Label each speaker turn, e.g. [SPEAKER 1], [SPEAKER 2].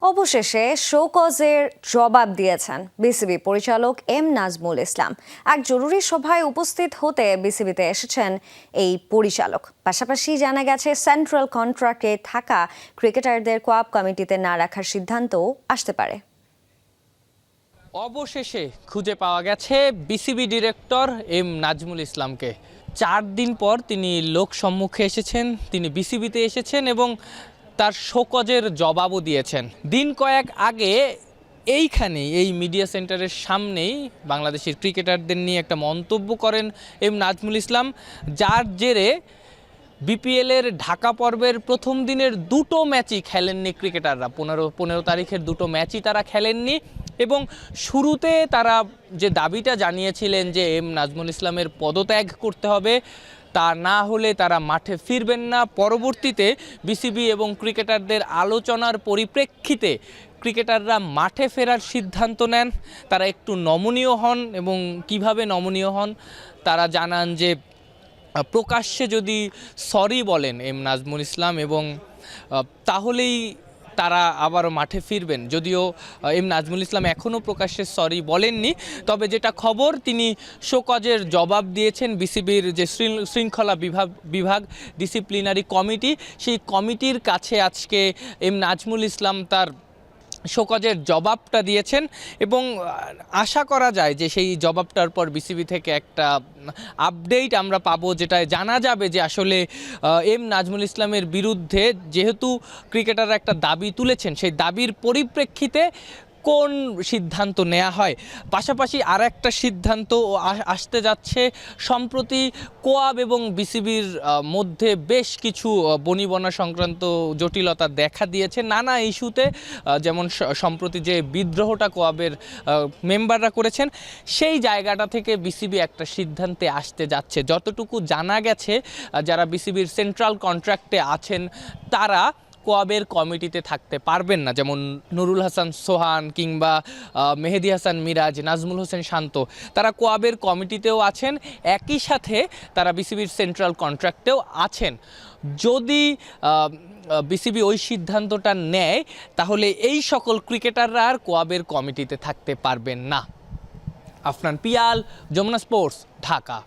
[SPEAKER 1] অবশেষে শোকজের জবাব দিয়েছেন বিসিবি পরিচালক এম নাজমুল ইসলাম। এক জরুরি সভায় উপস্থিত হতে বিসিবিতে এসেছেন এই পরিচালক। পাশাপাশি জানা গেছে সেন্ট্রাল কন্ট্রাক্টে থাকা ক্রিকেটারদের কোঅপ কমিটিতে না রাখার সিদ্ধান্তও আসতে পারে।
[SPEAKER 2] অবশেষে খুঁজে পাওয়া গেছে বিসিবি ডিরেক্টর এম নাজমুল ইসলামকে। 4 দিন পর তিনি লোক সম্মুখে এসেছেন, তিনি বিসিবিতে এসেছেন এবং তার শোকজের জবাবও দিয়েছেন। দিন কয়েক আগে এই মিডিয়া সেন্টারের সামনেই বাংলাদেশের ক্রিকেটারদের নিয়ে একটা মন্তব্য করেন এম নাজমুল ইসলাম, যার জেরে বিপিএলের ঢাকা পর্বের প্রথম দিনের 2টো ম্যাচই খেলেননি ক্রিকেটাররা। 15 তারিখের 2টো ম্যাচই তারা খেলেননি এবং শুরুতে তারা যে দাবিটা জানিয়েছিলেন যে এম নাজমুল ইসলামের পদত্যাগ করতে হবে, তা না হলে তারা মাঠে ফিরবেন না। পরবর্তীতে বিসিবি এবং ক্রিকেটারদের আলোচনার পরিপ্রেক্ষিতে ক্রিকেটাররা মাঠে ফেরার সিদ্ধান্ত নেন। তারা একটু নমনীয় হন এবং কিভাবে নমনীয় হন তারা জানান যে প্রকাশ্যে যদি সরি বলেন এম নাজমুল ইসলাম এবং তাহলেই তারা আবারও মাঠে ফিরবেন। যদিও এম নাজমুল ইসলাম এখনও প্রকাশ্যে সরি বলেননি, তবে যেটা খবর তিনি শোকজের জবাব দিয়েছেন। বিসিবির যে শৃঙ্খলা বিভাগ ডিসিপ্লিনারি কমিটি, সেই কমিটির কাছে আজকে এম নাজমুল ইসলাম তার শোকজের জবাবটা দিয়েছেন এবং আশা করা যায় যে সেই জবাবটার পর বিসিবি থেকে একটা আপডেট আমরা পাবো, যেটায় জানা যাবে যে আসলে এম নাজমুল ইসলামের বিরুদ্ধে যেহেতু ক্রিকেটাররা একটা দাবি তুলেছেন, সেই দাবির পরিপ্রেক্ষিতে কোন সিদ্ধান্ত নেওয়া হয়। পাশাপাশি আর একটা সিদ্ধান্ত আসতে যাচ্ছে। সম্প্রতি কোঅপ এবং বিসিবির মধ্যে বেশ কিছু বনিবনা সংক্রান্ত জটিলতা দেখা দিয়েছে নানা ইস্যুতে, যেমন সম্প্রতি যে বিদ্রোহটা কোঅপের মেম্বাররা করেছেন, সেই জায়গাটা থেকে বিসিবি একটা সিদ্ধান্তে আসতে যাচ্ছে। যতটুকু জানা গেছে, যারা বিসিবির সেন্ট্রাল কন্ট্রাক্টে আছেন তারা কোঅপের কমিটিতে থাকতে পারবেন না, যেমন নুরুল হাসান সোহান কিংবা মেহেদি হাসান মিরাজ, নাজমুল হোসেন শান্ত, তারা কোঅপের কমিটিতেও আছেন, একই সাথে তারা বিসিবির সেন্ট্রাল কন্ট্রাক্টেও আছেন। যদি বিসিবি ওই সিদ্ধান্তটা নেয় তাহলে এই সকল ক্রিকেটাররা আর কোঅপের কমিটিতে থাকতে পারবেন না। আফনান পিয়াল, যমুনা স্পোর্টস, ঢাকা।